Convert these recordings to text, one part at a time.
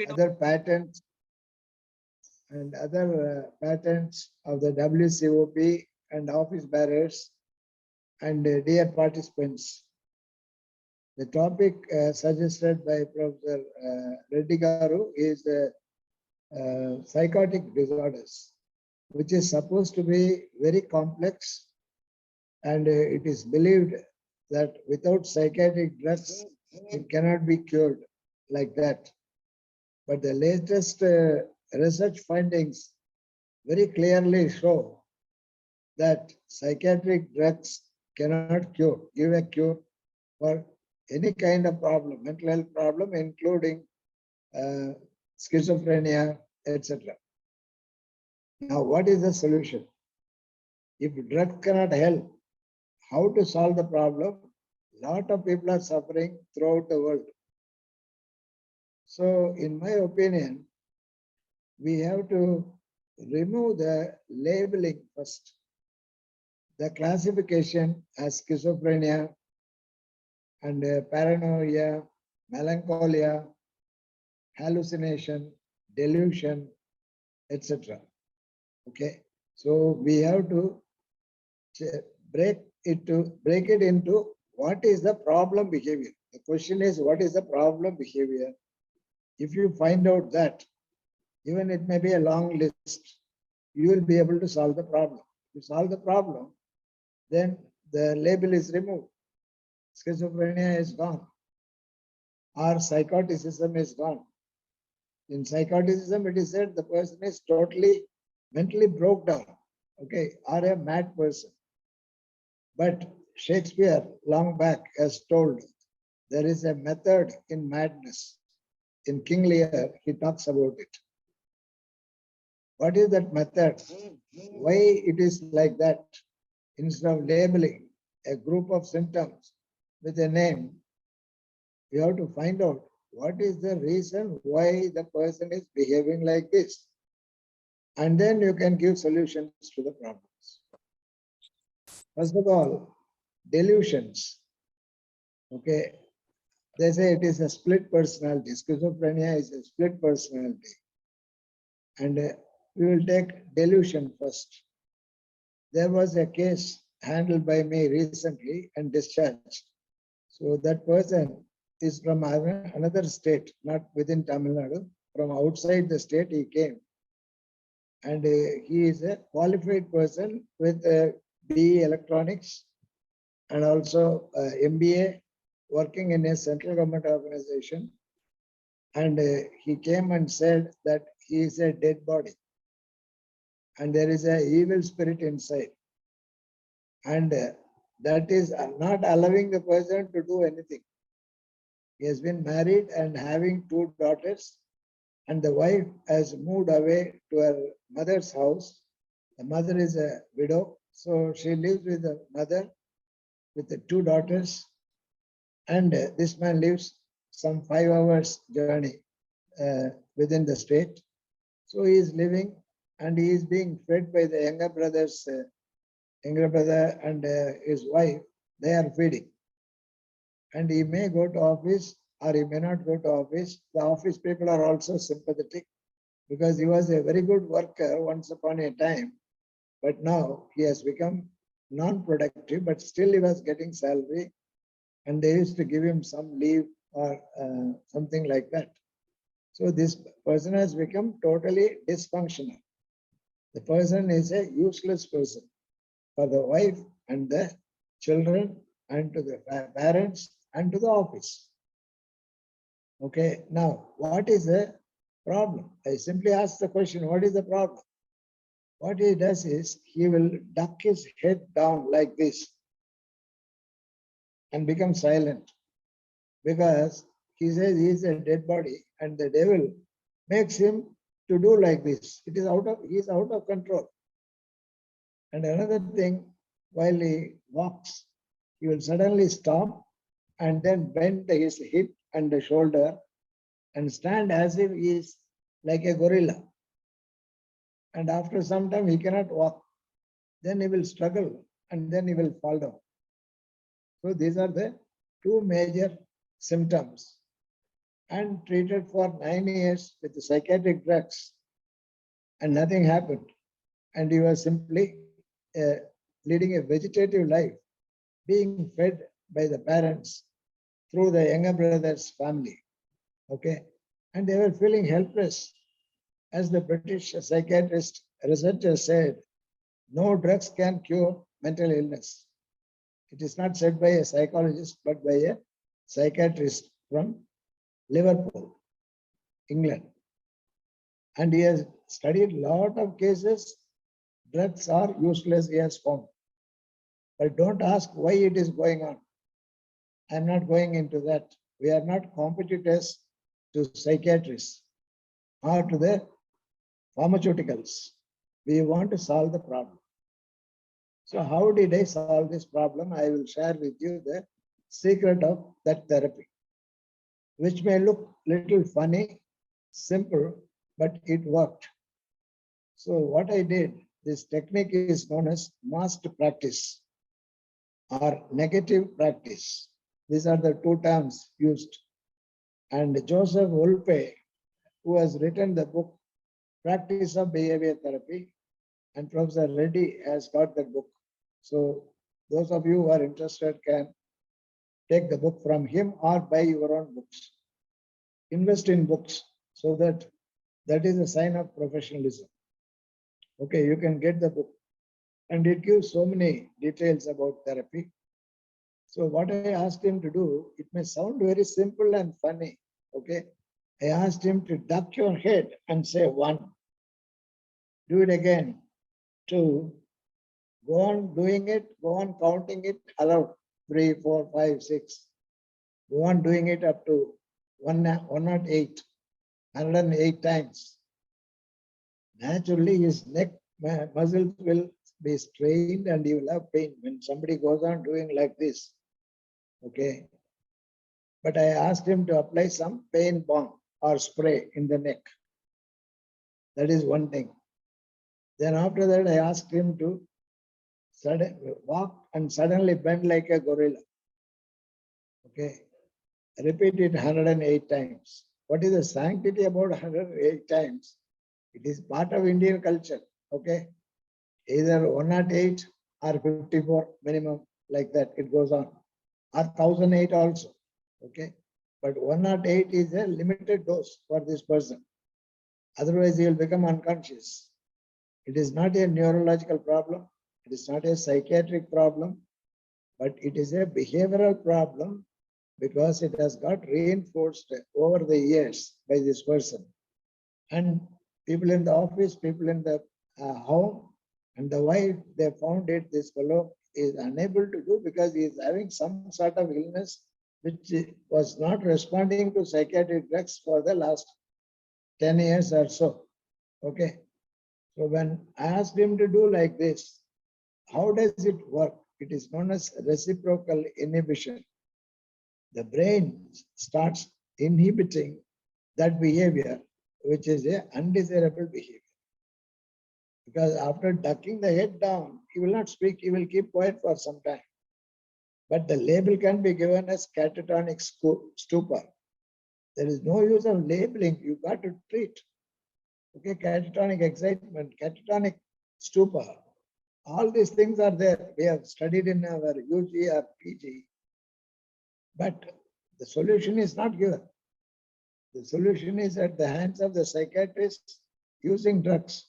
other patents of the WCOP and office bearers and dear participants. The topic suggested by Professor Reddy Garu is psychotic disorders, which is supposed to be very complex, and it is believed that without psychiatric drugs, it cannot be cured like that. But the latest research findings very clearly show that psychiatric drugs cannot give a cure for any kind of problem, mental health problem, including schizophrenia, etc. Now, what is the solution? If drug cannot help, how to solve the problem? A lot of people are suffering throughout the world. So, in my opinion, we have to remove the labeling first. The classification as schizophrenia and paranoia, melancholia, hallucination, delusion, etc. Okay, so we have to break it into what is the problem behavior. The question is, what is the problem behavior? If you find out that, even it may be a long list, you will be able to solve the problem. If you solve the problem, then the label is removed. Schizophrenia is gone, or psychoticism is gone. In psychoticism, it is said the person is totally mentally broke down, okay, or a mad person. But Shakespeare, long back, has told there is a method in madness. In King Lear, he talks about it. What is that method? Why it is like that? Instead of labeling a group of symptoms with a name, you have to find out what is the reason why the person is behaving like this. And then you can give solutions to the problems. First of all, delusions. Okay, they say it is a split personality. Schizophrenia is a split personality. And we will take delusion first. There was a case handled by me recently and discharged. So that person is from another state, not within Tamil Nadu. From outside the state he came. And he is a qualified person with BE Electronics and also MBA, working in a central government organization. And he came and said that he is a dead body and there is an evil spirit inside. And that is not allowing the person to do anything. He has been married and having 2 daughters, and the wife has moved away to her mother's house. The mother is a widow, so she lives with the mother with the 2 daughters, and this man lives some 5 hours journey within the state. So he is living and he is being fed by the younger brother and his wife. They are feeding. And he may go to office or he may not go to office. The office people are also sympathetic because he was a very good worker once upon a time. But now he has become non-productive, but still he was getting salary. And they used to give him some leave or something like that. So this person has become totally dysfunctional. The person is a useless person for the wife and the children and to the parents and to the office. Okay, now what is the problem? I simply ask the question, what is the problem? What he does is he will duck his head down like this and become silent because he says he is a dead body and the devil makes him to do like this. He is out of control. And another thing, while he walks, he will suddenly stop and then bend his hip and the shoulder and stand as if he is like a gorilla. And after some time, he cannot walk. Then he will struggle and then he will fall down. So these are the 2 major symptoms. and treated for 9 years with psychiatric drugs, and nothing happened. And he was simply leading a vegetative life, being fed by the parents through the younger brother's family. Okay. And they were feeling helpless. As the British psychiatrist researcher said, no drugs can cure mental illness. It is not said by a psychologist, but by a psychiatrist from Liverpool, England. And he has studied a lot of cases. Drugs are useless, he has found. But don't ask why it is going on. I'm not going into that. We are not competitors to psychiatrists or to the pharmaceuticals. We want to solve the problem. So how did I solve this problem? I will share with you the secret of that therapy, which may look little funny, simple, but it worked. So what I did, this technique is known as masked practice or negative practice. These are the two terms used. And Joseph Wolpe, who has written the book Practice of Behavior Therapy, and Professor Reddy has got that book. So those of you who are interested can take the book from him or buy your own books. Invest in books, so that is a sign of professionalism. Okay, you can get the book, and it gives so many details about therapy. So what I asked him to do, it may sound very simple and funny. Okay, I asked him to duck your head and say 1. Do it again. 2. Go on doing it, go on counting it aloud. 3, 4, 5, 6. Go on doing it up to 108, 108 times. Naturally, his neck muscles will be strained and he will have pain when somebody goes on doing like this. Okay. But I asked him to apply some pain balm or spray in the neck. That is one thing. Then after that, I asked him to walk and suddenly bend like a gorilla. Okay. Repeat it 108 times. What is the sanctity about 108 times? It is part of Indian culture. Okay. Either 108 or 54 minimum, like that. It goes on. Or 1008 also. Okay. But 108 is a limited dose for this person. Otherwise, he will become unconscious. It is not a neurological problem. It is not a psychiatric problem, but it is a behavioral problem because it has got reinforced over the years by this person. And people in the office, people in the home, and the wife, they found it, this fellow is unable to do because he is having some sort of illness which was not responding to psychiatric drugs for the last 10 years or so. Okay. So when I asked him to do like this, how does it work? It is known as reciprocal inhibition. The brain starts inhibiting that behavior, which is an undesirable behavior. Because after ducking the head down, he will not speak, he will keep quiet for some time. But the label can be given as catatonic stupor. There is no use of labeling, you got to treat. Okay, catatonic excitement, catatonic stupor. All these things are there. We have studied in our UG or PG. But the solution is not given. The solution is at the hands of the psychiatrists using drugs.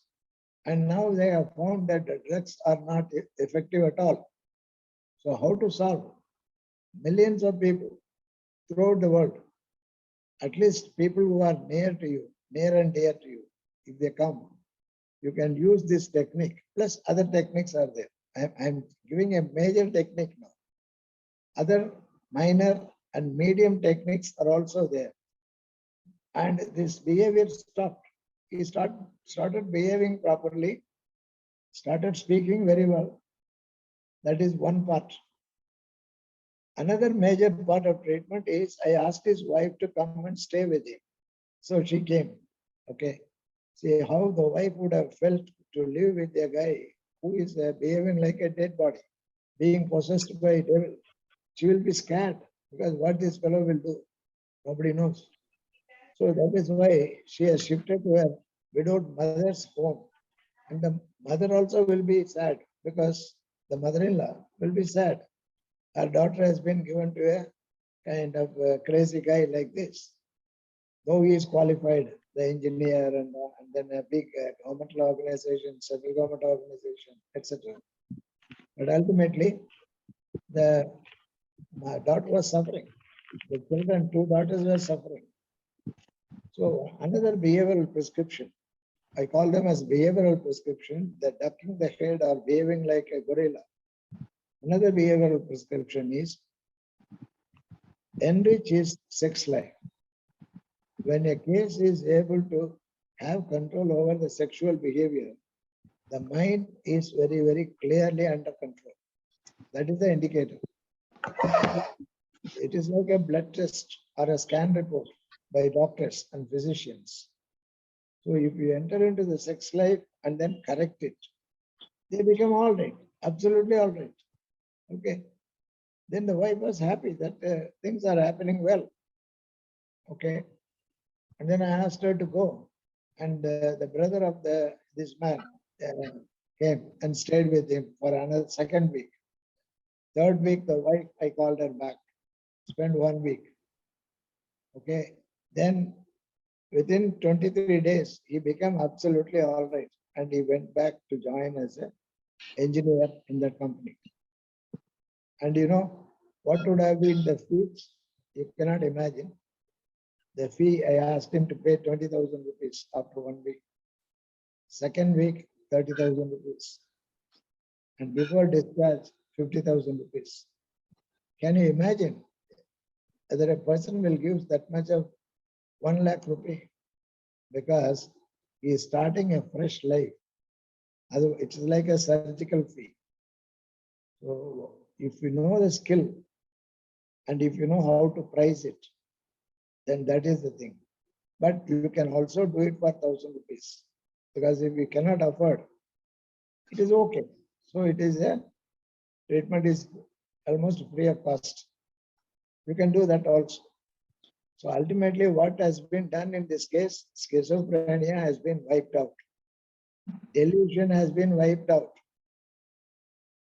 And now they have found that the drugs are not effective at all. So how to solve? Millions of people throughout the world, at least people who are near to you, near and dear to you, if they come, you can use this technique. Plus other techniques are there. I'm giving a major technique now. Other minor and medium techniques are also there. And this behavior stopped. He started behaving properly, started speaking very well. That is one part. Another major part of treatment is I asked his wife to come and stay with him. So she came. Okay. See how the wife would have felt to live with a guy who is behaving like a dead body, being possessed by a devil. She will be scared because what this fellow will do, nobody knows. So that is why she has shifted to her widowed mother's home. And the mother also will be sad because the mother-in-law will be sad. Her daughter has been given to a kind of a crazy guy like this. Though he is qualified, the engineer and then a big governmental organization, central government organization, etc. But ultimately, my daughter was suffering. The children, two daughters were suffering. So another behavioral prescription, I call them as behavioral prescription, the ducking the head or behaving like a gorilla. Another behavioral prescription is enrich his sex life. When a case is able to have control over the sexual behavior, the mind is very, very clearly under control. That is the indicator. It is like a blood test or a scan report by doctors and physicians. So if you enter into the sex life and then correct it, they become all right, absolutely all right. Okay. Then the wife was happy that things are happening well. Okay. And then I asked her to go. And the brother of this man came and stayed with him for another second week. Third week, the wife, I called her back, spent 1 week. Okay. Then within 23 days, he became absolutely all right. And he went back to join as an engineer in that company. And you know, what would have been the fees? You cannot imagine. The fee, I asked him to pay 20,000 rupees after 1 week. Second week, 30,000 rupees. And before discharge, 50,000 rupees. Can you imagine whether a person will give that much of 1 lakh rupee? Because he is starting a fresh life. It is like a surgical fee. So if you know the skill and if you know how to price it, then that is the thing. But you can also do it for 1,000 rupees. Because if you cannot afford, it is okay. So it is a treatment is almost free of cost. You can do that also. So ultimately, what has been done in this case, schizophrenia has been wiped out. Delusion has been wiped out.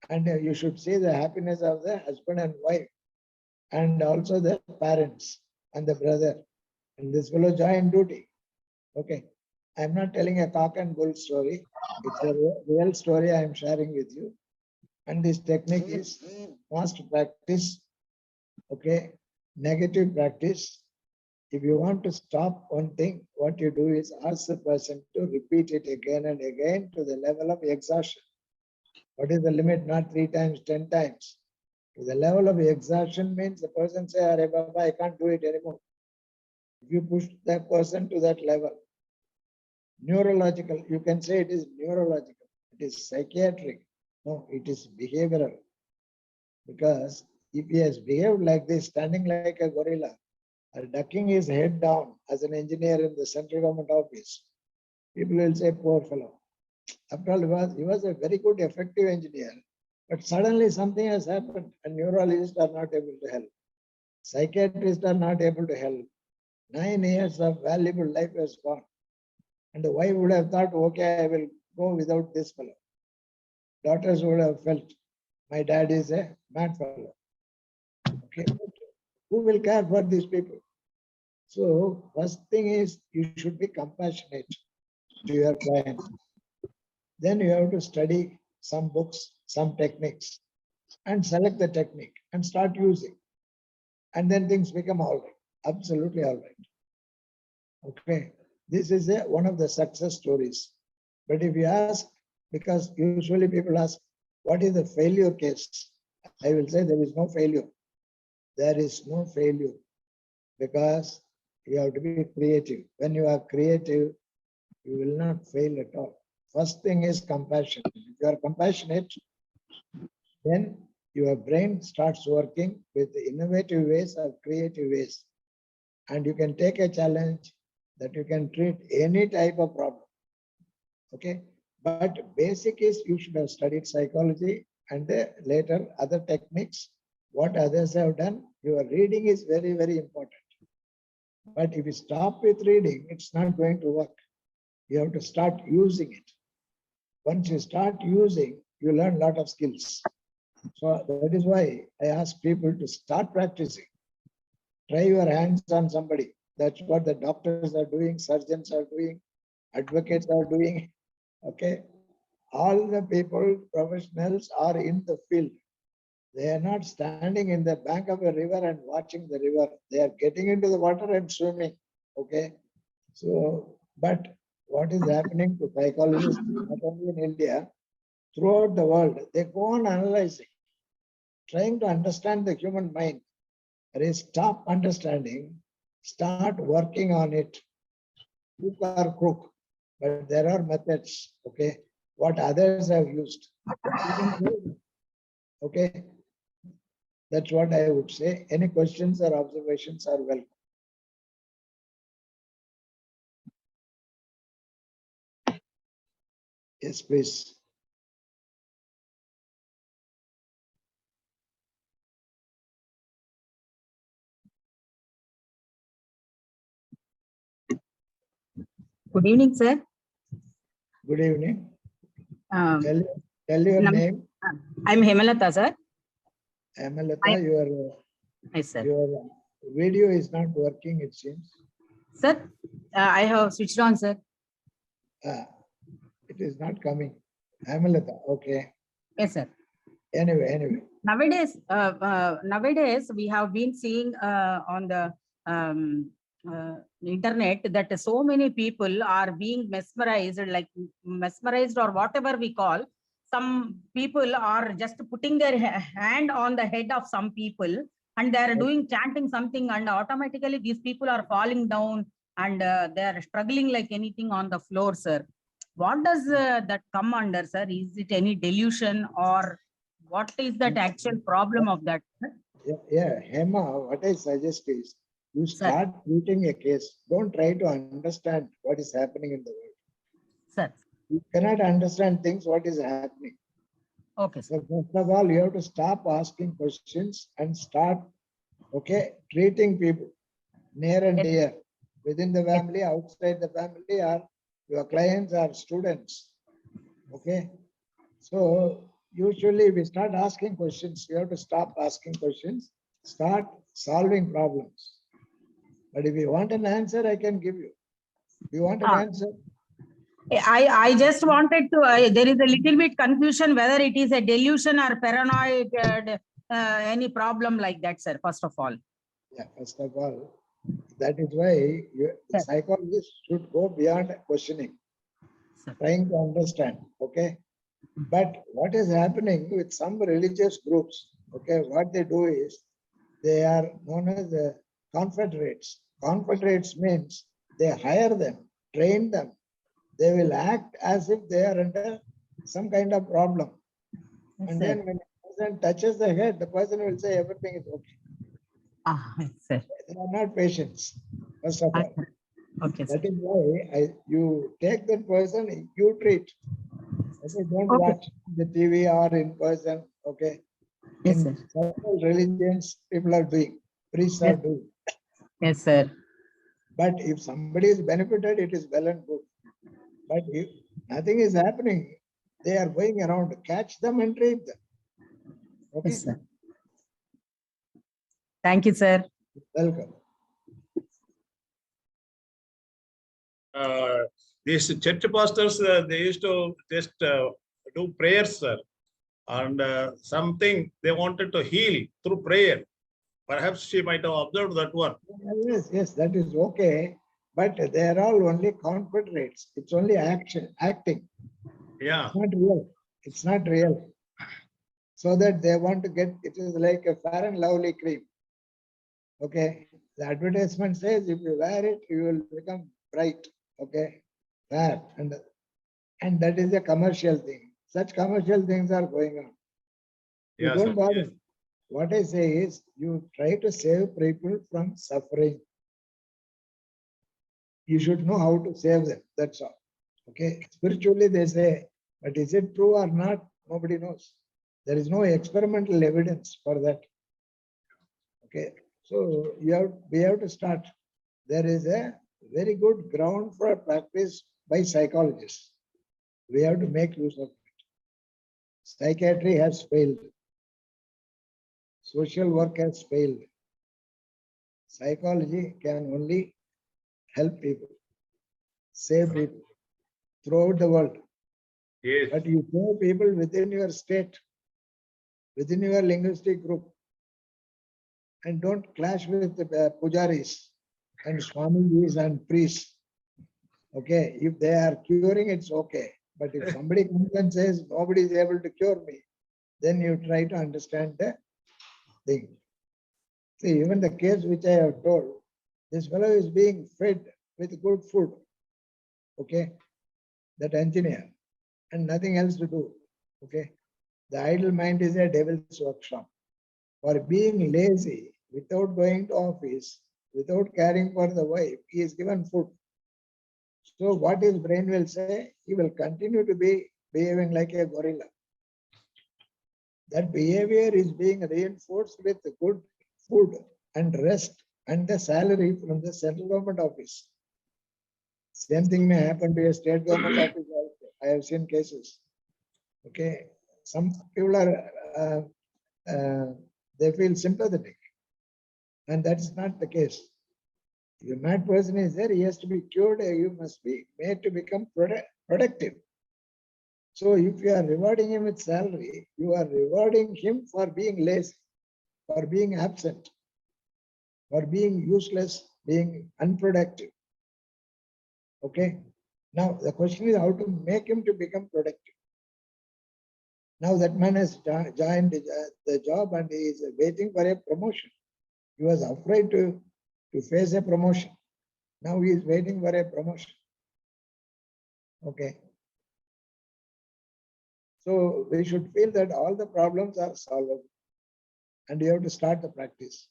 And you should see the happiness of the husband and wife, and also the parents and the brother. And this fellow joined duty. Okay. I'm not telling a cock and bull story. It's a real story I am sharing with you. And this technique is fast practice. Okay. Negative practice. If you want to stop one thing, what you do is ask the person to repeat it again and again to the level of exhaustion. What is the limit? Not 3 times, 10 times. To the level of exhaustion means the person say, "Arey Baba, I can't do it anymore." If you push that person to that level, neurological, you can say it is neurological, it is psychiatric. No, it is behavioral. Because if he has behaved like this, standing like a gorilla, or ducking his head down as an engineer in the central government office, people will say, poor fellow. After all, he was a very good, effective engineer. But suddenly something has happened and neurologists are not able to help. Psychiatrists are not able to help. 9 years of valuable life has gone. And the wife would have thought, okay, I will go without this fellow. Daughters would have felt, my dad is a mad fellow. Okay, who will care for these people? So first thing is you should be compassionate to your client. Then you have to study some books, some techniques, and select the technique and start using. And then things become all right, absolutely all right. Okay, this is one of the success stories. But if you ask, because usually people ask, what is the failure case? I will say there is no failure. There is no failure because you have to be creative. When you are creative, you will not fail at all. First thing is compassion. If you are compassionate, then your brain starts working with innovative ways or creative ways. And you can take a challenge that you can treat any type of problem. Okay. But basic is you should have studied psychology and later other techniques. What others have done, your reading is very, very important. But if you stop with reading, it's not going to work. You have to start using it. Once you start using, you learn a lot of skills. So that is why I ask people to start practicing. Try your hands on somebody. That's what the doctors are doing, surgeons are doing, advocates are doing. Okay. All the people, professionals are in the field. They are not standing in the bank of a river and watching the river. They are getting into the water and swimming. Okay. So, but what is happening to psychologists, not only in India, throughout the world, they go on analyzing, trying to understand the human mind. Stop understanding, start working on it. Hook or crook, but there are methods, okay, what others have used. Okay, that's what I would say. Any questions or observations are welcome. Yes, please. Good evening, sir. Good evening. Tell your name. I'm Hemalata, sir. Hemalata, your video is not working, it seems. Sir, I have switched on, sir. It is not coming. Hemalata, okay. Yes, sir. Anyway. Nowadays, we have been seeing on the internet that so many people are being mesmerized or whatever we call. Some people are just putting their hand on the head of some people and they are doing chanting something, and automatically these people are falling down and they are struggling like anything on the floor, sir. What does that come under, sir? Is it any delusion, or what is that actual problem of that? Yeah, Hema, what I suggest is you start treating a case. Don't try to understand what is happening in the world. Sir. You cannot understand things, what is happening. Okay, sir. So first of all, you have to stop asking questions and start, okay, treating people near and dear, within the family, outside the family, or your clients or students. Okay. So usually we start asking questions. You have to stop asking questions, start solving problems. But if you want an answer, I can give you. You want an answer? I just wanted to, there is a little bit confusion whether it is a delusion or paranoid, any problem like that, sir, first of all. Yeah, first of all, that is why psychologists should go beyond questioning, trying to understand, okay? But what is happening with some religious groups, okay, what they do is, they are known as the confederates. Confederates means they hire them, train them. They will act as if they are under some kind of problem. And then when a person touches the head, the person will say everything is okay. They are not patients, first of all. Okay, that is why you take that person, you treat. Okay, don't watch the TV or in person. Okay. Yes, in several religions, people are doing, priests are doing. Yes, sir. But if somebody is benefited, it is well and good. But if nothing is happening, they are going around, catch them and treat them. Okay. Yes, sir. Thank you, sir. Welcome. These church pastors, they used to just do prayers, sir, and something they wanted to heal through prayer. Perhaps she might have observed that one. Yes, that is okay. But they are all only confederates. It's only acting. Yeah. It's not real. It's not real. So that they want to get, it is like a Fair and Lovely cream. Okay. The advertisement says if you wear it, you will become bright. Okay. Fair. And that is a commercial thing. Such commercial things are going on. You don't bother. Yes. What I say is you try to save people from suffering. You should know how to save them. That's all. Okay. Spiritually, they say, but is it true or not? Nobody knows. There is no experimental evidence for that. Okay. So we have to start. there is a very good ground for practice by psychologists. We have to make use of it. Psychiatry has failed. Social work has failed. Psychology can only help people, save people throughout the world. Yes. But you save people within your state, within your linguistic group, and don't clash with the pujaris and swamijis and priests. Okay, if they are curing, it's okay. But if somebody comes and says nobody is able to cure me, then you try to understand the thing. See, even the case which I have told, this fellow is being fed with good food. Okay, that engineer, and nothing else to do. Okay, the idle mind is a devil's workshop. For being lazy, without going to office, without caring for the wife, he is given food. So what his brain will say, he will continue to be behaving like a gorilla. That behavior is being reinforced with good food and rest and the salary from the central government office. Same thing may happen to a state government office also. I have seen cases. Okay, some people are they feel sympathetic, and that's not the case. If a mad person is there, he has to be cured. You must be made to become productive. So if you are rewarding him with salary, you are rewarding him for being lazy, for being absent, for being useless, being unproductive. Okay. Now the question is how to make him to become productive. Now that man has joined the job and he is waiting for a promotion. He was afraid to face a promotion. Now he is waiting for a promotion. Okay. So we should feel that all the problems are solvable and you have to start the practice.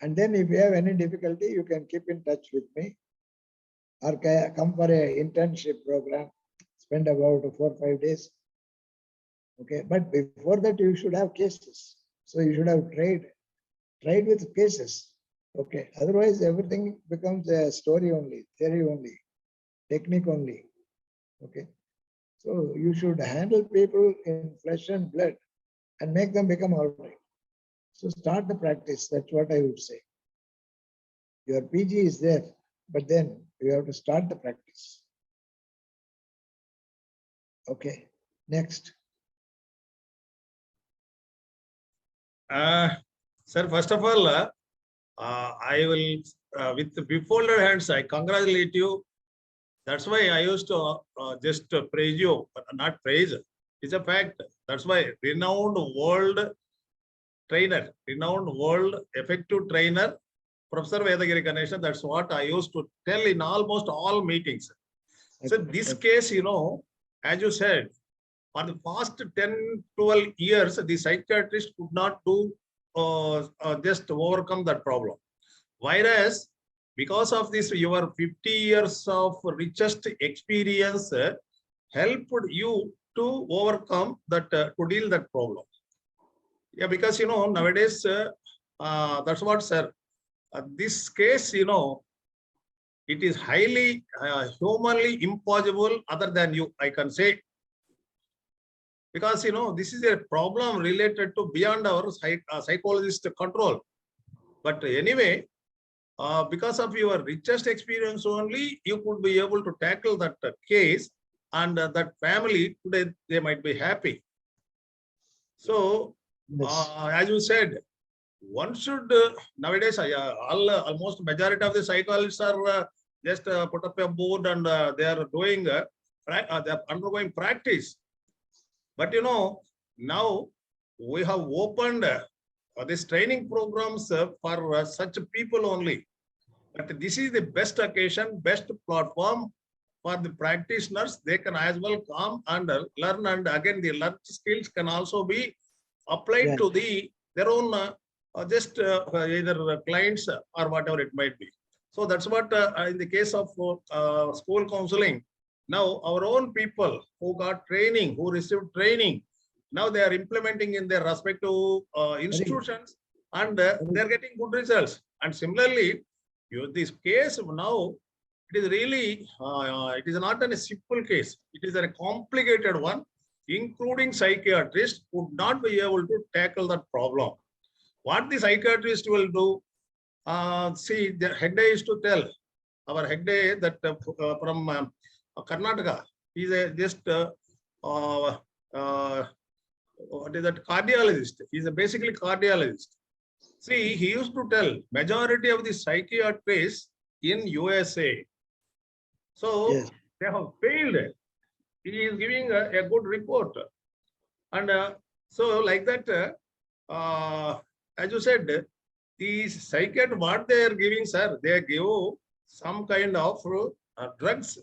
And then if you have any difficulty, you can keep in touch with me or come for a internship program, spend about 4 or 5 days. Okay, but before that you should have cases. So you should have tried with cases. Okay, otherwise everything becomes a story only, theory only, technique only. Okay, so you should handle people in flesh and blood and make them become all right. So start the practice. That's what I would say. Your PG is there, but then you have to start the practice. Okay, next. Sir, first of all, I will, with befolded hands, I congratulate you. That's why I used to just praise you, but not praise. It's a fact. That's why renowned world trainer, renowned world effective trainer, Professor Vedagiri Ganeshan, that's what I used to tell in almost all meetings. So this case, you know, as you said, for the past 10, 12 years, the psychiatrist could not do just overcome that problem. Whereas, because of this, your 50 years of richest experience helped you to overcome that, to deal that problem. Yeah, because, you know, nowadays, that's what, sir, this case, you know, it is highly humanly impossible other than you, I can say. Because, you know, this is a problem related to beyond our psychologist control. But anyway, because of your richest experience only, you could be able to tackle that case, and that family today, they might be happy. So, Yes. as you said, one should nowadays almost majority of the psychologists are just put up a board and they are doing they are undergoing practice. But you know, now we have opened these training programs for such people only. But this is the best occasion, best platform for the practitioners. They can as well come and learn, and again the learned skills can also be applied to their own just either clients or whatever it might be. So that's what in the case of school counseling, now our own people who got training, who received training, now they are implementing in their respective institutions, and they are getting good results. And similarly, this case now, it is really, it is not a simple case. It is a complicated one, including psychiatrists would not be able to tackle that problem. What the psychiatrist will do, see, the head used to tell, our head that from Karnataka, he's just, what is that, cardiologist. He's basically cardiologist. See, he used to tell majority of the psychiatrists in USA. So Yes. they have failed. He is giving a good report. And so like that, as you said, the psychiatrist, what they are giving, sir, they give some kind of drugs,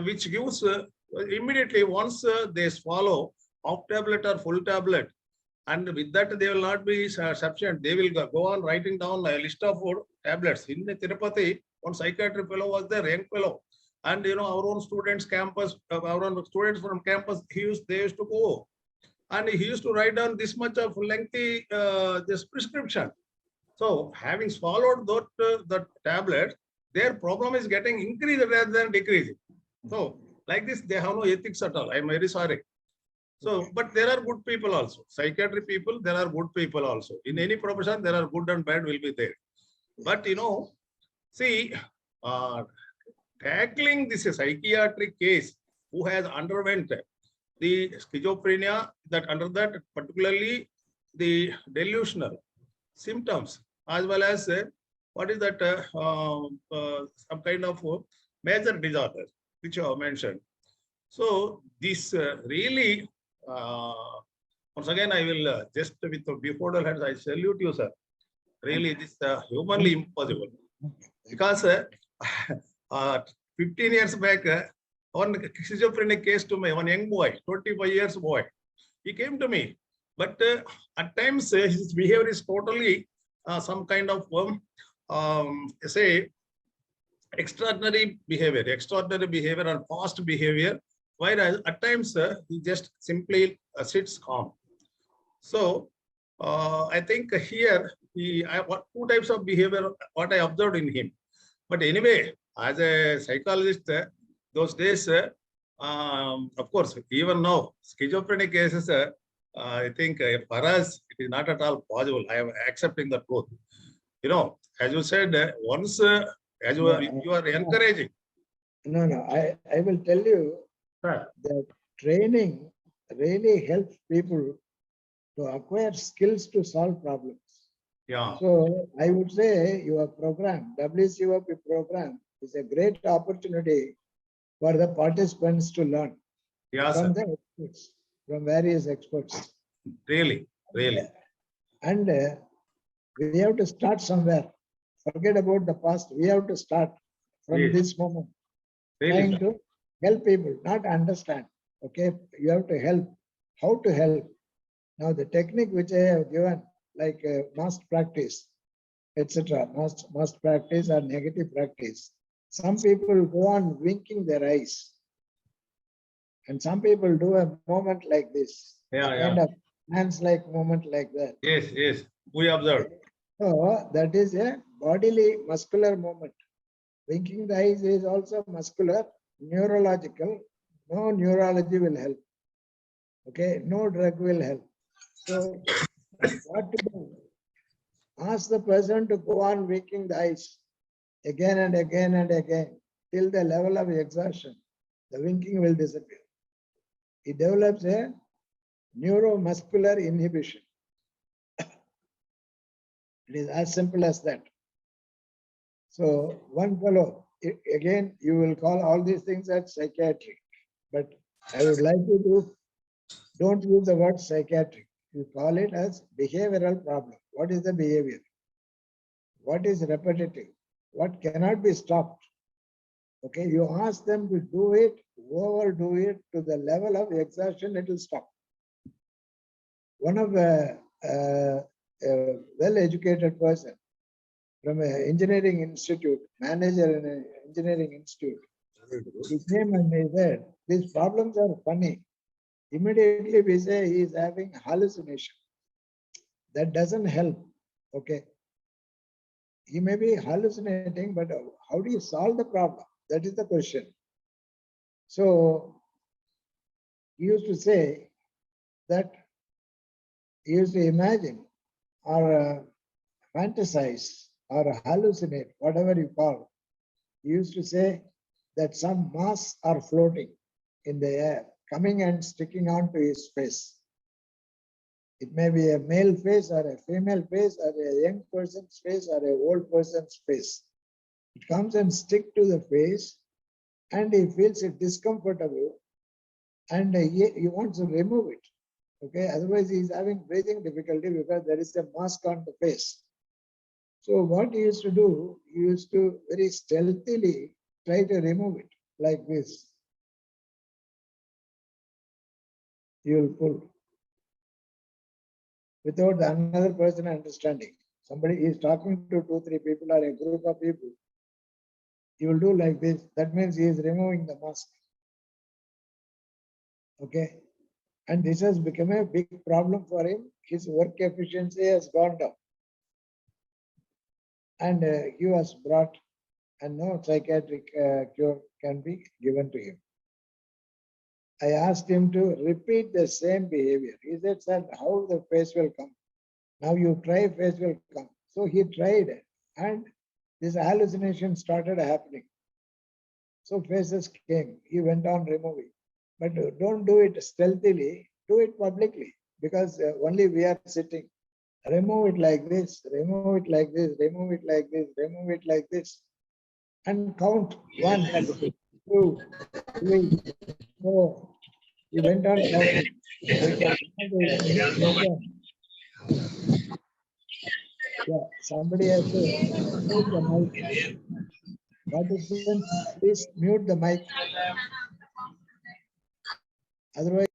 which gives immediately once they swallow half tablet or full tablet, and with that they will not be sufficient. They will go on writing down a list of tablets. In the Tirupati, one psychiatric fellow was there, young fellow, and our own students campus, our own students from campus, they used to go, and he used to write down this much of lengthy this prescription. So having swallowed that tablet, their problem is getting increased rather than decreasing. So like this, they have no ethics at all. I'm very sorry. So, but there are good people also. Psychiatry people, there are good people also. In any profession, there are good and bad will be there. But see, tackling this psychiatric case who has underwent the schizophrenia, that under that particularly the delusional symptoms, as well as what is that some kind of major disorder which you have mentioned. So this really, once again, I will just with the before hands, I salute you, sir. Really, this humanly impossible, because 15 years back, one schizophrenic case to me, one young boy, 25 years boy, he came to me, but at times his behavior is totally some kind of say extraordinary behavior and fast behavior, whereas at times he just simply sits calm. So I think here what two types of behavior what I observed in him. But anyway, as a psychologist, those days, of course, even now, schizophrenic cases, I think for us, it is not at all possible. I am accepting the truth. As you said, once, as you are encouraging. No, I will tell you Sir. that training really helps people to acquire skills to solve problems. Yeah. So I would say your program, WCOP program, is a great opportunity for the participants to learn from the experts, from various experts. Really. And we have to start somewhere. Forget about the past. We have to start from this moment. Really, Trying to help people, not understand. Okay, you have to help. How to help? Now the technique which I have given, like must practice, etc. Must practice or negative practice. Some people go on winking their eyes, and some people do a moment like this, kind of hands-like moment like that. Yes, we observed. So that is a bodily muscular movement. Winking the eyes is also muscular, neurological. No neurology will help. Okay, no drug will help. So what to do? Ask the person to go on winking the eyes again and again and again till the level of exhaustion. The winking will disappear. It develops a neuromuscular inhibition. It is as simple as that. So one fellow, again, you will call all these things as psychiatry, but I would like you to don't use the word psychiatric. You call it as behavioral problem. What is the behavior? What is repetitive? What cannot be stopped? Okay, you ask them to do it, overdo it to the level of exhaustion, it will stop. One of a well-educated person from an engineering institute, manager in an engineering institute, he came and he said, these problems are funny. Immediately we say he is having hallucination. That doesn't help. Okay. he may be hallucinating, but how do you solve the problem? That is the question. So he used to say that he used to imagine or fantasize or hallucinate, whatever you call. He used to say that some masks are floating in the air, coming and sticking onto his face. It may be a male face or a female face or a young person's face or an old person's face. It comes and stick to the face and he feels it discomfortable and he wants to remove it. Okay, otherwise he is having breathing difficulty because there is a mask on the face. So what he used to do, he used to very stealthily try to remove it like this. You will pull without another person understanding. Somebody is talking to 2-3 people or a group of people. He will do like this. That means he is removing the mask. Okay. And this has become a big problem for him. His work efficiency has gone down. And he was brought, and no psychiatric cure can be given to him. I asked him to repeat the same behavior. He said, sir, how the face will come? Now you try, face will come. So he tried, and this hallucination started happening. So faces came. He went on removing. But don't do it stealthily, do it publicly, because only we are sitting. Remove it like this, remove it like this, remove it like this, remove it like this. And count 1, 2, 3, 4. He went on counting. Yeah, somebody has to mute the mic. Participants, please mute the mic. Otherwise,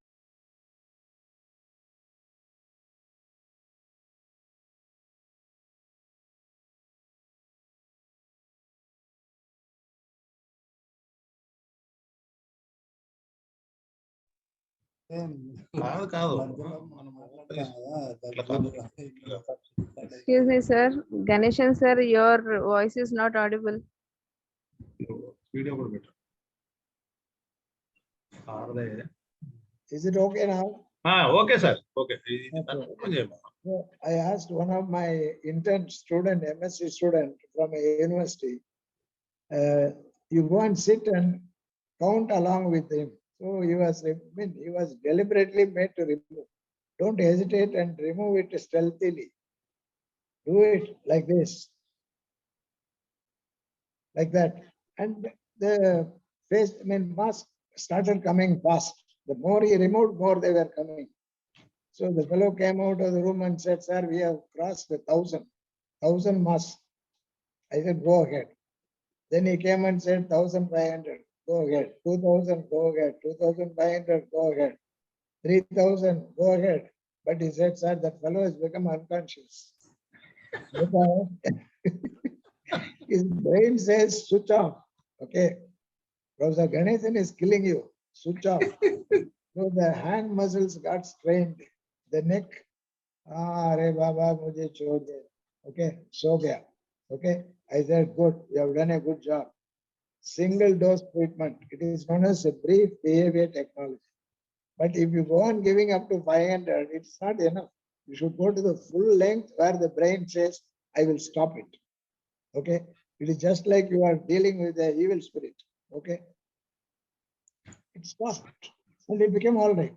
కాదు కాదు Excuse me, sir. Ganeshan, sir, your voice is not audible. Video కూడా పెట్టు is it okay now? Okay sir okay So I asked one of my intern student, MSc student from a university, you go and sit and count along with him. So he was deliberately made to remove. Don't hesitate and remove it stealthily. Do it like this, like that. And the face, mask started coming fast. The more he removed, more they were coming. So the fellow came out of the room and said, sir, we have crossed 1,000 masks. I said, go ahead. Then he came and said, 1,500, go ahead. 2,000, go ahead. 2,500, go ahead. 3,000, go ahead. But he said, sir, that fellow has become unconscious. Because his brain says, switch off. Okay. Professor Ganeshan is killing you. Switch off. So the hand muscles got strained. The neck, Are Baba, mujhe chhod de. Okay, so gaya. Okay. I said, good, you have done a good job. Single dose treatment. It is known as a brief behavior technology. But if you go on giving up to 500, it's not enough. You should go to the full length where the brain says, I will stop it. Okay. It is just like you are dealing with the evil spirit. Okay. It stopped and it became all right.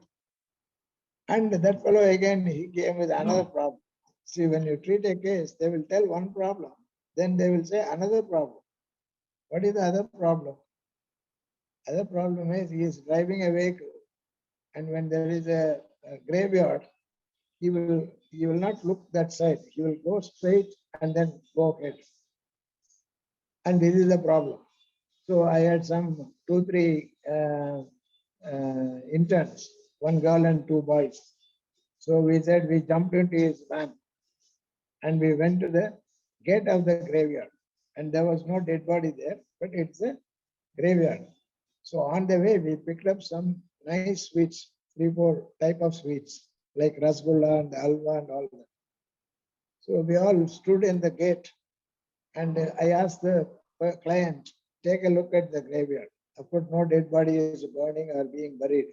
And that fellow again, he came with another problem. See, when you treat a case, they will tell one problem, then they will say another problem. What is the other problem? Other problem is he is driving a vehicle, and when there is a graveyard, he will not look that side. He will go straight and then go ahead. And this is the problem. So I had some 2-3 interns, 1 girl and 2 boys. So we said we jumped into his van and we went to the gate of the graveyard. And there was no dead body there, but it's a graveyard. So on the way, we picked up some nice sweets, 3-4 type of sweets, like rasgulla and alwa and all that. So we all stood in the gate And I asked the client, take a look at the graveyard. Of course, no dead body is burning or being buried,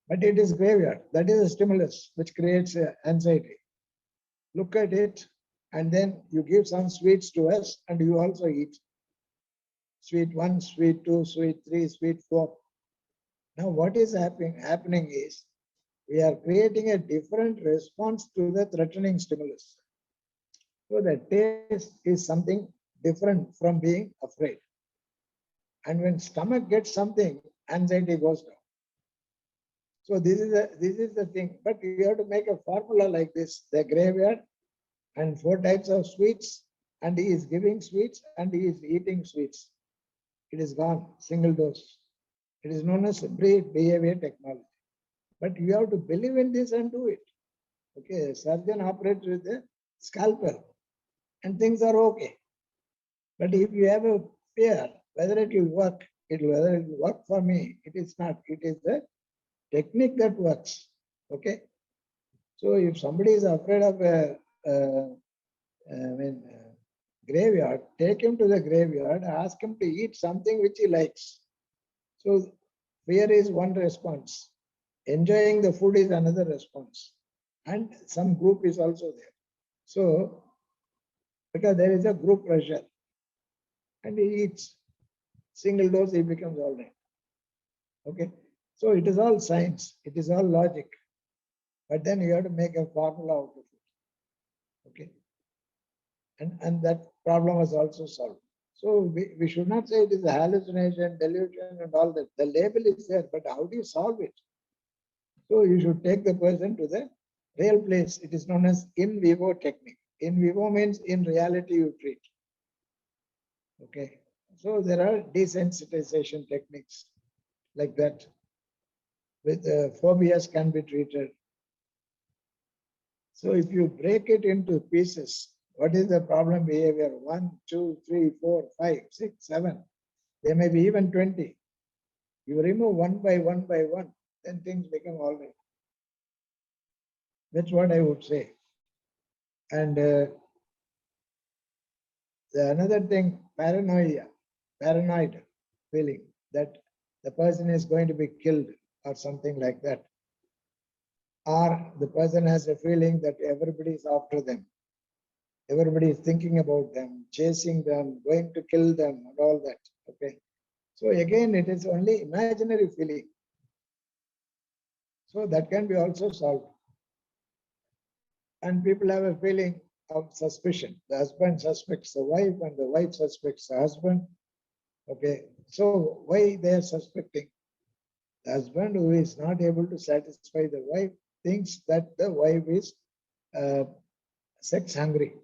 but it is graveyard. That is a stimulus which creates anxiety. Look at it, and then you give some sweets to us, and you also eat. Sweet 1, sweet 2, sweet 3, sweet 4. Now, what is happening is we are creating a different response to the threatening stimulus. So the taste is something different from being afraid. And when stomach gets something, anxiety goes down. So this is the thing. But you have to make a formula like this: the graveyard and 4 types of sweets, and he is giving sweets and he is eating sweets. It is gone, single dose. It is known as brief behavior technology. But you have to believe in this and do it. Okay, surgeon operates with a scalpel and things are okay. But if you have a fear, whether it will work, whether it will work for me, it is not. It is the technique that works. Okay. So if somebody is afraid of a graveyard, take him to the graveyard, ask him to eat something which he likes. So fear is one response. Enjoying the food is another response. And some group is also there. So, because there is a group pressure, and he eats single dose, he becomes all right. Okay. So it is all science, it is all logic. But then you have to make a formula out of it. Okay. And that problem was also solved. So we should not say it is a hallucination, delusion, and all that. The label is there, but how do you solve it? So you should take the person to the real place. It is known as in vivo technique. In vivo means in reality you treat. Okay. So there are desensitization techniques like that. With phobias can be treated. So if you break it into pieces, what is the problem behavior? 1, 2, 3, 4, 5, 6, 7. There may be even 20. You remove one by one, then things become all right. That's what I would say. And another thing, paranoid feeling that the person is going to be killed or something like that. Or the person has a feeling that everybody is after them. Everybody is thinking about them, chasing them, going to kill them, and all that. Okay. So again, it is only imaginary feeling. So that can be also solved. And people have a feeling of suspicion. The husband suspects the wife and the wife suspects the husband. Okay. So why they are suspecting? The husband, who is not able to satisfy the wife, thinks that the wife is sex hungry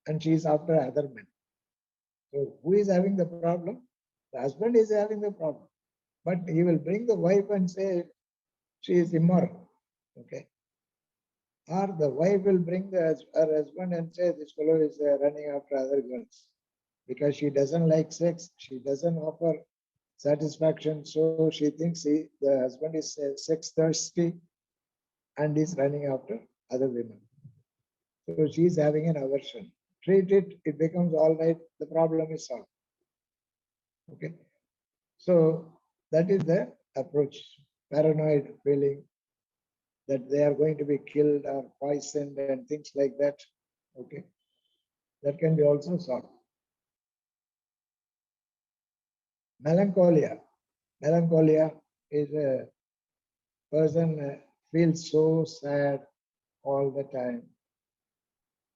and she is after other men. So who is having the problem? The husband is having the problem. But he will bring the wife and say she is immoral. Okay. Or the wife will bring her husband and say this fellow is running after other girls because she doesn't like sex, she doesn't offer satisfaction, so she thinks the husband is sex thirsty and is running after other women. So she is having an aversion. Treat it, it becomes all right, the problem is solved. Okay. So that is the approach. Paranoid feeling that they are going to be killed or poisoned and things like that. Okay. That can be also solved. Melancholia. Melancholia is a person feels so sad all the time.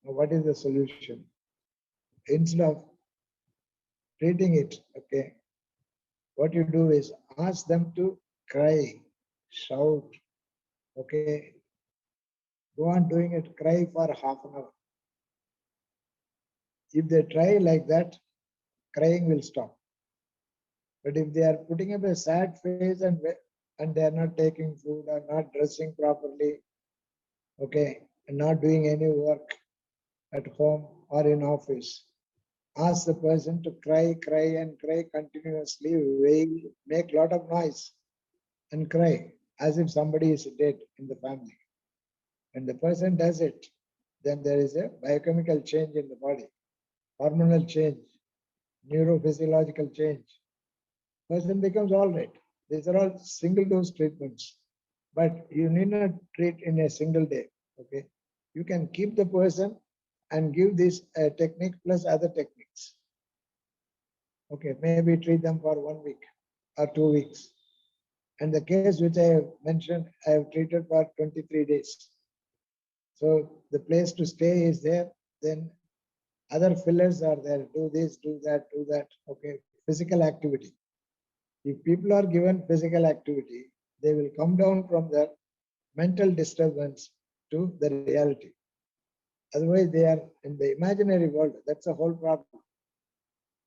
What is the solution? Instead of treating it, okay, what you do is ask them to cry, shout, okay, go on doing it, cry for half an hour. If they try like that, crying will stop. But if they are putting up a sad face and they are not taking food or not dressing properly, okay, and not doing any work at home or in office, ask the person to cry continuously, wail, make a lot of noise and cry as if somebody is dead in the family. When the person does it, then there is a biochemical change in the body. hormonal change, neurophysiological change. Person becomes all right. These are all single dose treatments, but you need not treat in a single day. Okay, you can keep the person and give this technique plus other techniques. Okay, maybe treat them for 1 week or 2 weeks. And the case which I have mentioned, I have treated for 23 days. So the place to stay is there. Then other fillers are there. Do this, do that, do that. Okay, physical activity. If people are given physical activity, they will come down from their mental disturbance to the reality. Otherwise, they are in the imaginary world. That's the whole problem.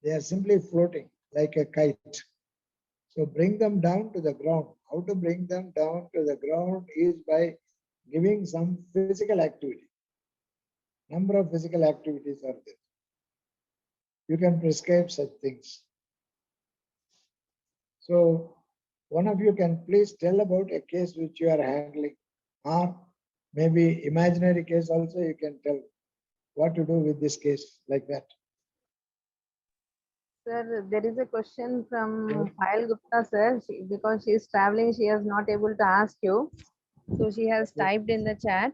They are simply floating like a kite. So bring them down to the ground. How to bring them down to the ground is by giving some physical activity. Number of physical activities are there. You can prescribe such things. So one of you can please tell about a case which you are handling, or maybe imaginary case also you can tell what to do with this case like that. Sir, there is a question from Payal Gupta, sir. Because she is traveling, she is not able to ask you. So she has typed in the chat.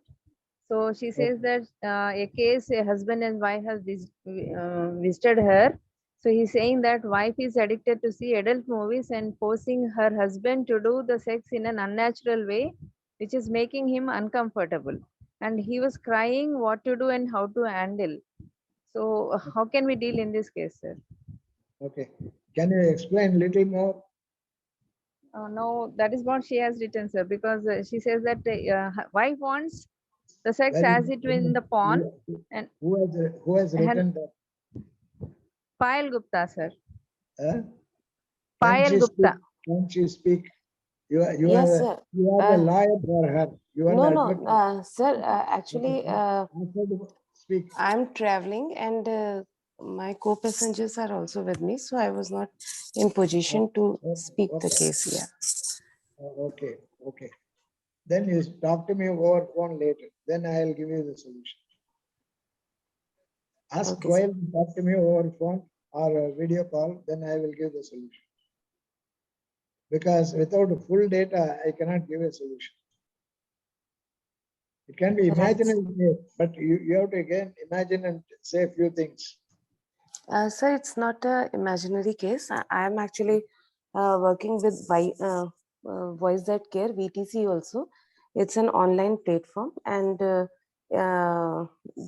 So she says that a case, a husband and wife has visited her. So he's saying that wife is addicted to see adult movies and forcing her husband to do the sex in an unnatural way, which is making him uncomfortable. And he was crying what to do and how to handle. So how can we deal in this case, sir? Okay. Can you explain a little more? No, that is what she has written, sir, because she says that wife wants the sex Very as it in the porn. And who has written that? Payal Gupta, sir. Can Payal she speak? Gupta. Can she speak? You are Yes, sir. you are the lawyer for her. You are No, the no, advocate. sir. Actually, Ask her to speak. I'm traveling and my co-passengers are also with me, so I was not in position to speak the Okay. case. Yeah. Okay, okay. Then you talk to me over phone later. Then I'll give you the solution. Ask Okay, Goel to talk to me over phone or a video call. Then I will give the solution. Because without full data, I cannot give a solution. It can be Right. imaginary, but you have to again imagine and say a few things. Sir, it's not a imaginary case. I am actually working with Voice That Care (VTC) also. It's an online platform, and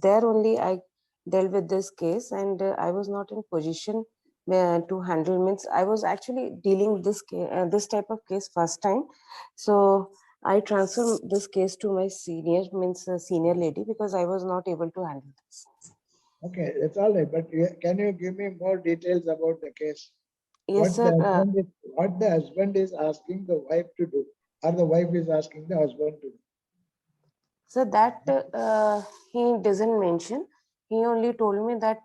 there only I dealt with this case, and I was not in position to handle. Means I was actually dealing this this type of case first time, so I transferred this case to my senior, means senior lady, because I was not able to handle this. Okay, that's all right. But can you give me more details about the case? Yes, sir. What the husband is asking the wife to do, or the wife is asking the husband to do? So that he doesn't mention. He only told me that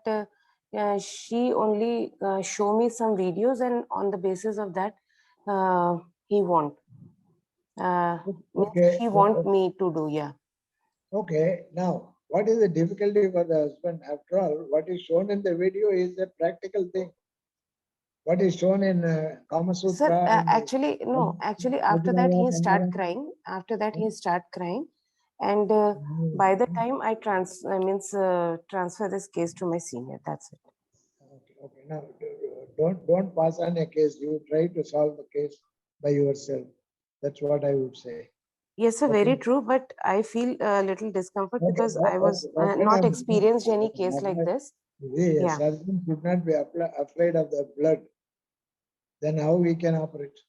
she only show me some videos, and on the basis of that, he want. Okay. He want me to do. Yeah. Okay. Now, what is the difficulty for the husband? After all, what is shown in the video is a practical thing. What is shown in Kama Sir, Sutra? actually, no. Actually, after that, he start crying. After that, he start crying, and by the time I transfer this case to my senior. That's it. Okay, okay. Now, don't pass on a case. You try to solve the case by yourself. That's what I would say. Yes, sir, Okay. very true. But I feel a little discomfort Okay, because I was what can not I- experienced any case like this. Yes, Yeah. husband should not be afraid of the blood. Then how we can operate?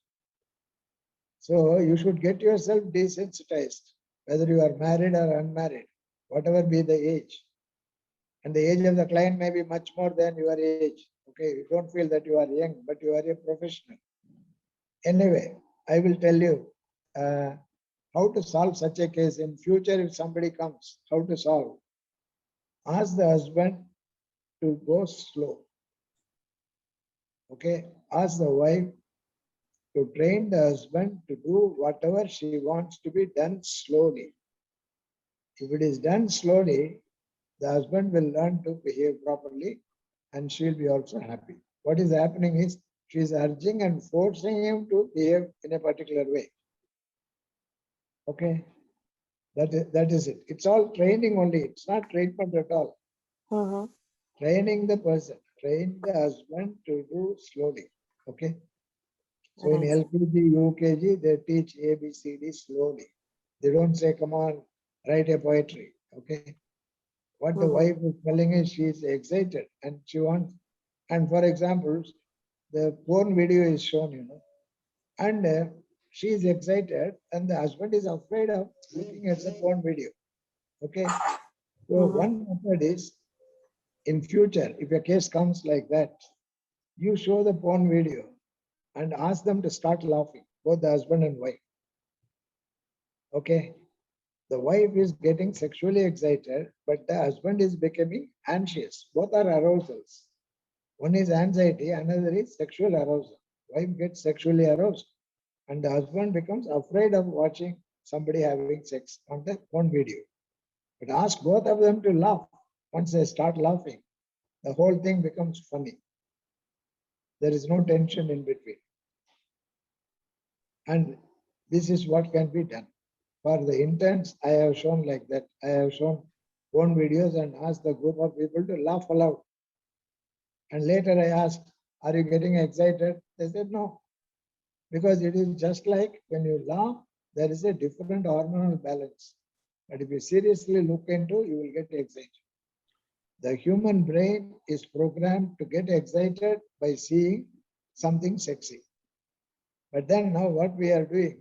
So you should get yourself desensitized, whether you are married or unmarried, whatever be the age. And the age of the client may be much more than your age. Okay, you don't feel that you are young, but you are a professional. Anyway, I will tell you how to solve such a case in future if somebody comes, how to solve. Ask the husband to go slow. Okay, ask the wife to train the husband to do whatever she wants to be done slowly. If it is done slowly, the husband will learn to behave properly and she'll be also happy. What is happening is she's urging and forcing him to behave in a particular way. Okay, that is it. It's all training only. It's not treatment at all. Mhm. Training the person, train the husband to do slowly. Okay. So in Right. LKG, UKG, they teach ABCD slowly. They don't say, come on, write a poetry. Okay. What the Mhm. wife is telling is she is excited and she wants, and for example, the porn video is shown, and she is excited and the husband is afraid of looking at the porn video. Okay. So Mhm. one method is, in future, if a case comes like that, you show the porn video and ask them to start laughing, both the husband and wife. Okay. The wife is getting sexually excited, but the husband is becoming anxious. Both are arousals. One is anxiety, another is sexual arousal. Wife gets sexually aroused, and the husband becomes afraid of watching somebody having sex on the porn video. But ask both of them to laugh. Once they start laughing, the whole thing becomes funny. There is no tension in between. And this is what can be done. For the interns, I have shown like that. I have shown porn videos and asked the group of people to laugh aloud. And later I asked, are you getting excited? They said no. Because it is just like when you laugh, there is a different hormonal balance. But if you seriously look into, you will get excited. The human brain is programmed to get excited by seeing something sexy. But then now what we are doing,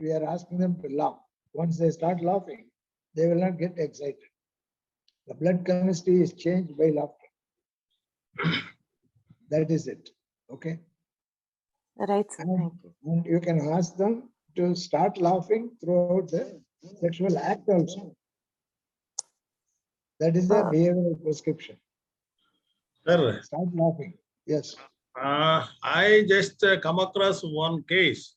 we are asking them to laugh. Once they start laughing, they will not get excited. The blood chemistry is changed by laughter. That is it. Okay. Right, sir. Thank you. And you can ask them to start laughing throughout the sexual act also. That is the behavioral prescription. Sir, Start laughing. Yes. I just come across one case.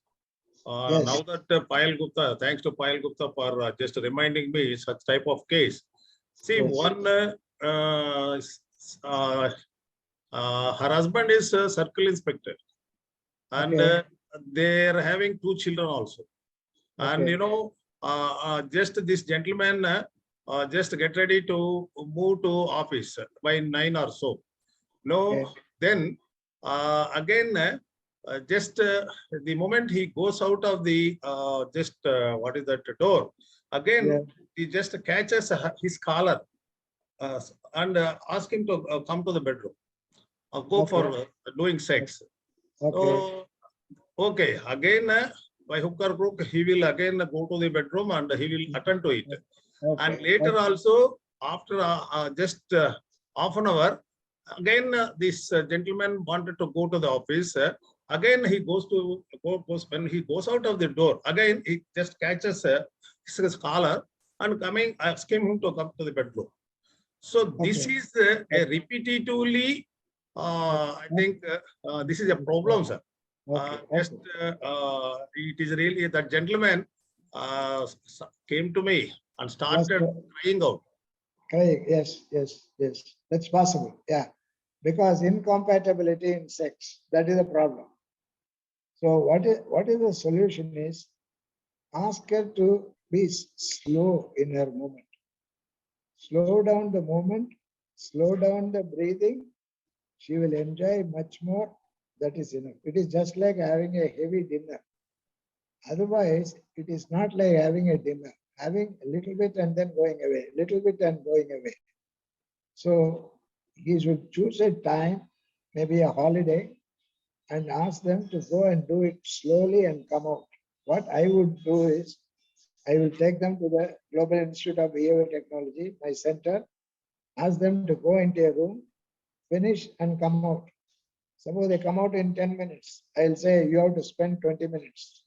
Yes. Now that Payal Gupta, thanks to Payal Gupta for just reminding me such type of case. See, Yes. one, her husband is a circle inspector, and Okay. they're having 2 children also. And Okay. just this gentleman just get ready to move to office by 9 or so. No, Okay. then again, just the moment he goes out of the what is that door, again, Yeah. he just catches his collar and ask him to come to the bedroom, go for Okay. doing sex. Okay. So, okay, again, by hook or crook, he will again go to the bedroom and he will attend to it. Okay. And later Okay. also, after just half an hour, again, this gentleman wanted to go to the office. Again, he goes when he goes out of the door, again, he just catches his collar and coming, asking him to come to the bedroom. So this Okay. is a repetitively, I think this is a problem, sir. Okay. Just Okay. it is really that gentleman came to me and Yes, started sir. crying out. Correct. Yes. Yes. Yes. That's possible. Yeah. Because incompatibility in sex, that is a problem. So what is the solution is, ask her to be slow in her movement. Slow down the movement, slow down the breathing. She will enjoy much more. That is enough. It is just like having a heavy dinner. Otherwise, it is not like having a dinner, having a little bit and then going away, little bit and going away. So he should choose a time, maybe a holiday, and ask them to go and do it slowly and come out. What I would do is, I will take them to the Global Institute of Behavioral Technology, my center, ask them to go into a room, finish and come out. Suppose they come out in 10 minutes. I'll say you have to spend 20 minutes.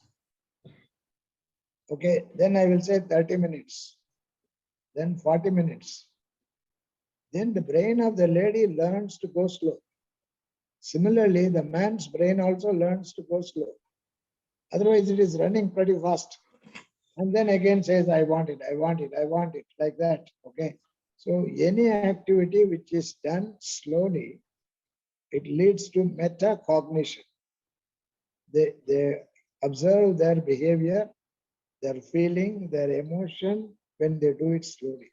Okay, then I will say 30 minutes, then 40 minutes. Then the brain of the lady learns to go slow. Similarly, the man's brain also learns to go slow. Otherwise, it is running pretty fast. And then again says, I want it, I want it, I want it, like that. Okay. So any activity which is done slowly, it leads to metacognition. They observe their behavior, their feeling, their emotion when they do it slowly.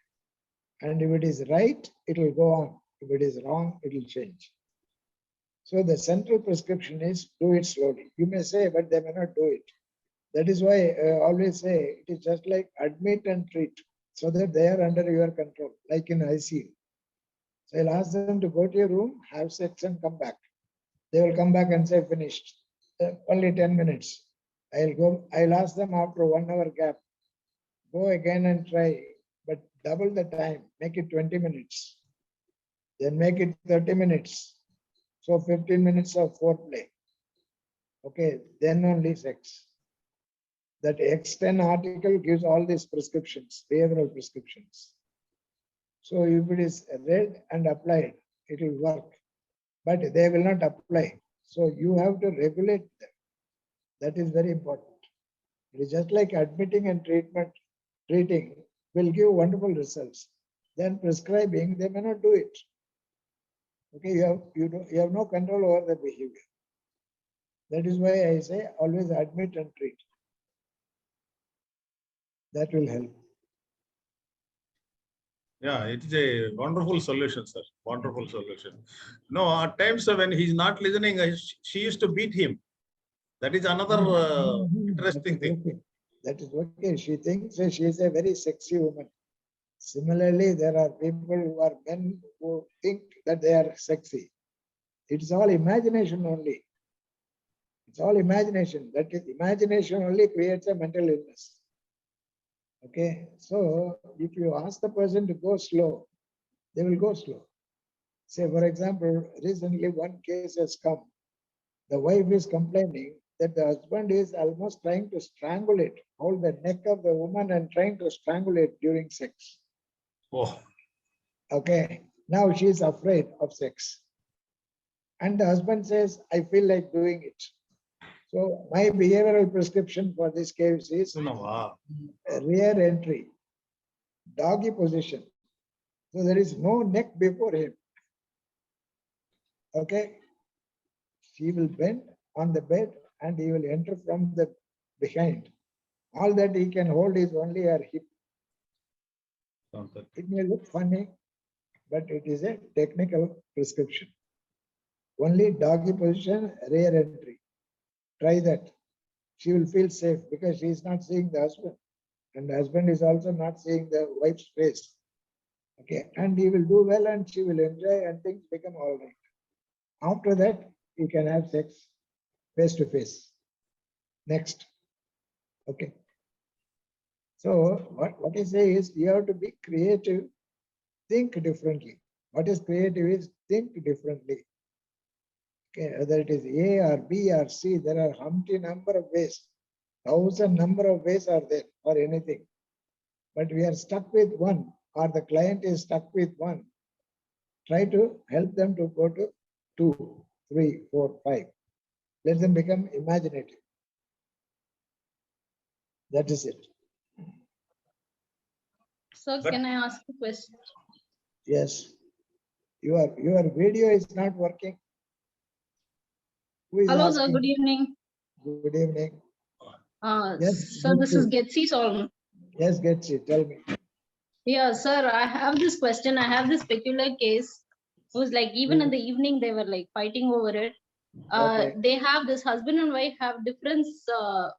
And if it is right, it will go on. If it is wrong, it will change. So the central prescription is do it slowly. You may say, but they may not do it. That is why I always say it is just like admit and treat, so that they are under your control, like in ICU. So I'll ask them to go to your room, have sex and come back. They will come back and say finished. Only 10 minutes. I'll ask them after 1 hour gap, go again and try, but double the time, make it 20 minutes. Then make it 30 minutes. So 15 minutes of foreplay. Okay, then only sex. That X10 article gives all these prescriptions, behavioral prescriptions. So if it is read and applied, it will work, but they will not apply. So you have to regulate them. That is very important. It is just like admitting and treating will give wonderful results. Then prescribing, they may not do it. Okay, you have no control over the behavior. That is why I say always admit and treat. That will help. Yeah, it is a wonderful solution, sir. Wonderful solution. No, at times when he's not listening, she used to beat him. That is another interesting thing. Okay. That is okay. She thinks she is a very sexy woman. Similarly, there are people who are men who think that they are sexy. It's all imagination only. It's all imagination. That is, imagination only creates a mental illness. Okay, so if you ask the person to go slow, they will go slow. Say, for example, recently one case has come. The wife is complaining that the husband is almost trying to strangle it, hold the neck of the woman and trying to strangle it during sex. Oh, Okay, now she is afraid of sex. And the husband says, I feel like doing it. So my behavioral prescription for this case is no, rear entry, doggy position. So there is no neck before him. Okay, she will bend on the bed and he will enter from the behind. All that he can hold is only her hip. It may look funny, but it is a technical prescription. Only doggy position, rear entry. Try that. She will feel safe because she is not seeing the husband. And the husband is also not seeing the wife's face. Okay, and he will do well and she will enjoy and things become all right. After that, you can have sex face to face. Next. Okay. So what I say is you have to be creative, think differently. What is creative is think differently. Okay, whether it is A or B or C, there are umpty number of ways. 1,000 number of ways are there for anything. But we are stuck with one, or the client is stuck with one. Try to help them to go to 2, 3, 4, 5. Let them become imaginative. That is it. Sir, But- can I ask a question? Yes. Your video is not working. Who is Hello, sir. asking? Good evening. Good evening. Yes, Sir, this is Getsi Solomon. Yes, Getsi, tell me. Yeah, sir, I have this question. I have this peculiar case. It was like even in the evening they were like fighting over it. Okay. They have this husband and wife have difference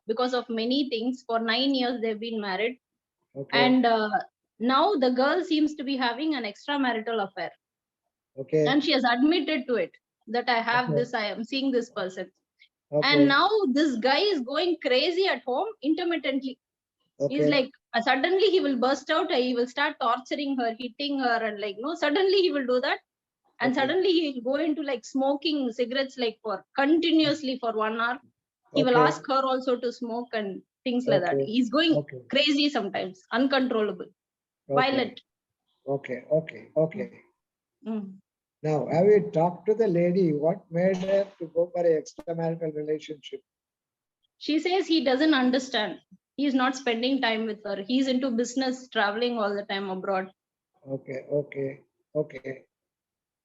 because of many things. For 9 years they've been married, Okay. and now the girl seems to be having an extramarital affair, Okay. and she has admitted to it that I have Okay. this. I am seeing this person. Okay. And now this guy is going crazy at home intermittently. He's Okay. like, suddenly he will burst out, he will start torturing her, hitting her, and like, no, suddenly he will do that. And Okay. suddenly he will go into like smoking cigarettes like for continuously for 1 hour. He will Okay. ask her also to smoke and things like that. Okay. He's going Okay. crazy sometimes, uncontrollable, violent. Okay. Okay. Okay. Mm. Now, have you talked to the lady? What made her to go for an extramarital relationship? She says he doesn't understand. He's not spending time with her. He's into business, traveling all the time abroad. Okay, okay, okay.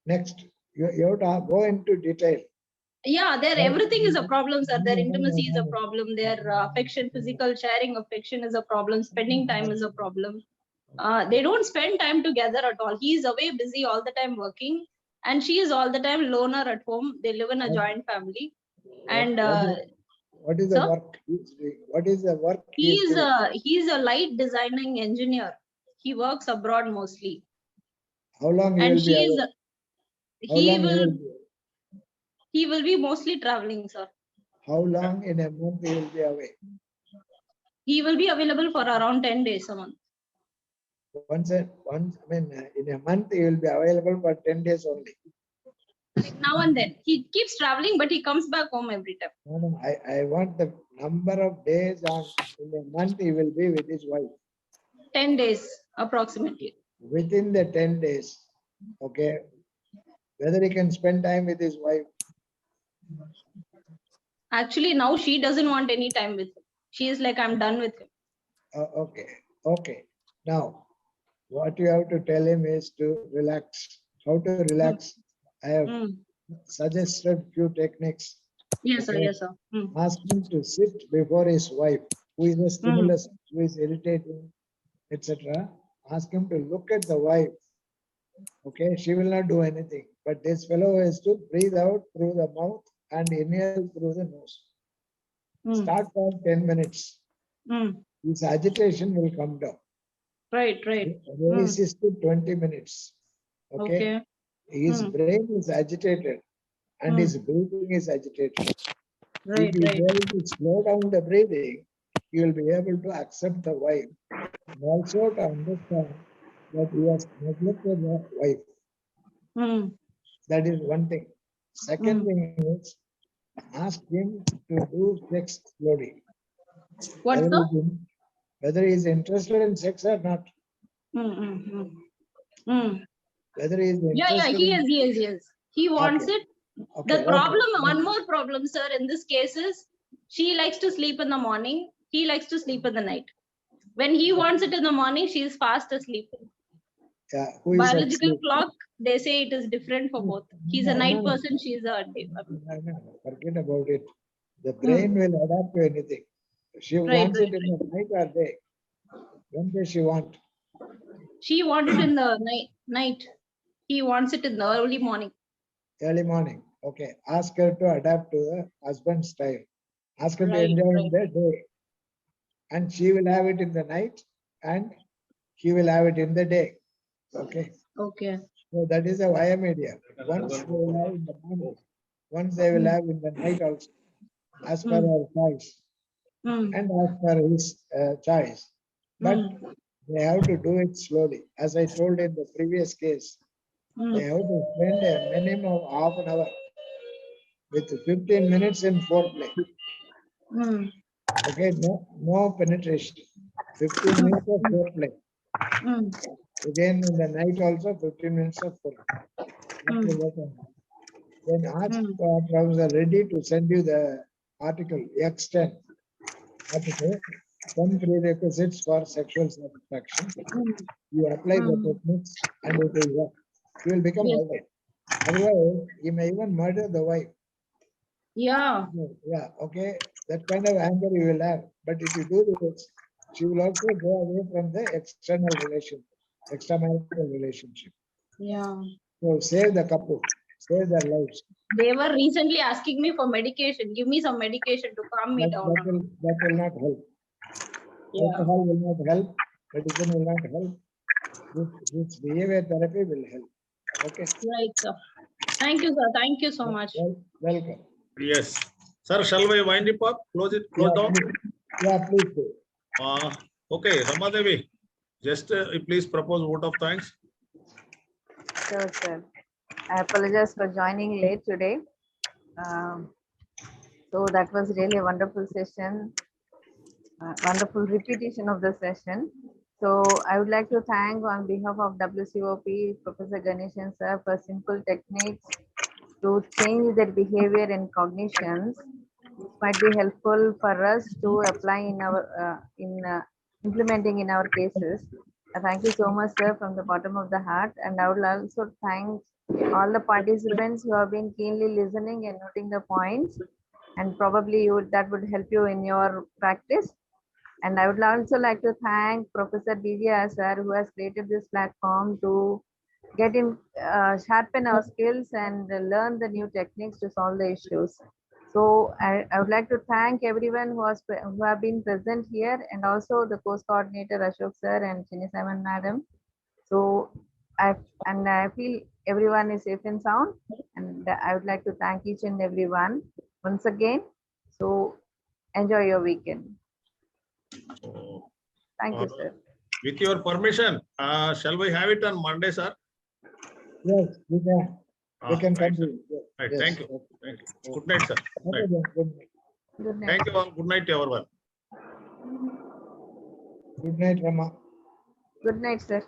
Next, you have to go into detail. Yeah, their everything is a problem, sir. Their No, no, intimacy is a no. problem. Their affection, physical sharing affection is a problem. Spending time is a problem. They don't spend time together at all. He is away busy all the time working, and she is all the time loner at home. They live in a joint family. And What is the sir, work he's doing? What is the work he is doing? he is a light designing engineer. He works abroad mostly, How long he and will be she is away? How he long will be? he will be mostly traveling, sir. How long in a month he will be away? He will be available for around 10 days a month. Once, in a month he will be available for 10 days only. Like now and then. He keeps traveling, but he comes back home every time. No, no, I want the number of days in a month he will be with his wife. 10 days approximately. Within the 10 days, okay, whether he can spend time with his wife. Actually, now she doesn't want any time with him. She is like, I'm done with him. Okay, okay. Now, what you have to tell him is to relax. How to relax? I have suggested few techniques. Yes, sir. Okay. Yes, sir. Ask him to sit before his wife, who is a stimulus, who is irritating, etc. Ask him to look at the wife. Okay, she will not do anything, but this fellow has to breathe out through the mouth and inhale through the nose. Start for 10 minutes. His agitation will come down. Right, right. Raise is to 20 minutes. Okay. His brain is agitated and his breathing is agitated. Right, If he is right. able to slow down the breathing, he will be able to accept the wife and also to understand that he has neglected the wife. That is one thing. Second thing is ask him to do sex slowly. What, Whether sir? whether he is interested in sex or not. Whether he is Yeah, interested he in. is, he is, he is. He wants Okay. it. Okay, The problem, okay. one more problem, sir, in this case is she likes to sleep in the morning. He likes to sleep in the night. When he wants it in the morning, she is fast asleep. Yeah, who is Biological asleep? clock, they say it is different for both. He's a night person, she's a day. No, forget about it. The brain will adapt to anything. She Right, wants right, it in right. the night or day. When does she want? She wants it in the night. He wants it in the early morning. Early morning. Okay. Ask her to adapt to the husband's style. Ask her to Right, enjoy in right. the day. And she will have it in the night and he will have it in the day. Okay. Okay. So that is a via media. Once they will have in the morning, once they will have in the night also, as per our choice and as per his choice. But they have to do it slowly. As I told in the previous case, they have to spend a minimum of half an hour with 15 minutes in foreplay. Okay, no penetration. 15 minutes of foreplay. Again in the night also 15 minutes of foreplay. Then ask Professor Reddy to send you the article X10 article, 10 prerequisites for sexual satisfaction. You apply the techniques and it will work. You will become all right. Otherwise, he may even murder the wife. Yeah. Yeah, okay. That kind of anger you will have. But if you do this, she will also go away from the external relationship, extramarital relationship. Yeah. So save the couple, save their lives. They were recently asking me for medication. Give me some medication to calm me down. That will not help. Yeah. Alcohol will not help. Medicine will not help. This behavior therapy will help. Okay. Right, sir. Thank you, sir. Thank you so much. Welcome. Yes. Sir, shall we wind it up? Close it, close down? Yeah, please do. Okay, Ramadevi, just please propose vote of thanks. Sure, sir. I apologize for joining late today. So that was really a wonderful session, wonderful repetition of the session. So I would like to thank on behalf of WCOP, Professor Ganeshan sir, for simple techniques to change their behavior and cognitions, which might be helpful for us to apply in our implementing in our cases. Thank you so much, sir, from the bottom of the heart. And I would also thank all the participants who have been keenly listening and noting the points. And probably that would help you in your practice. And I would also like to thank Professor DGR, sir, who has created this platform to get in, sharpen our skills and learn the new techniques to solve the issues. So I would like to thank everyone who have been present here, and also the course coordinator Ashok sir and Chini Simon madam. So I feel everyone is safe and sound, and I would like to thank each and everyone once again. So enjoy your weekend. So, Thank you, sir. with your permission, shall we have it on Monday, sir? Yes, we can. We Ah, can right, sir. continue. Yes, Right, yes, thank you. okay. Thank you. Good night, sir. Good Okay, night. then, good night. Good night. Thank you all. Good night, everyone. Good night, Rama. Good night, sir.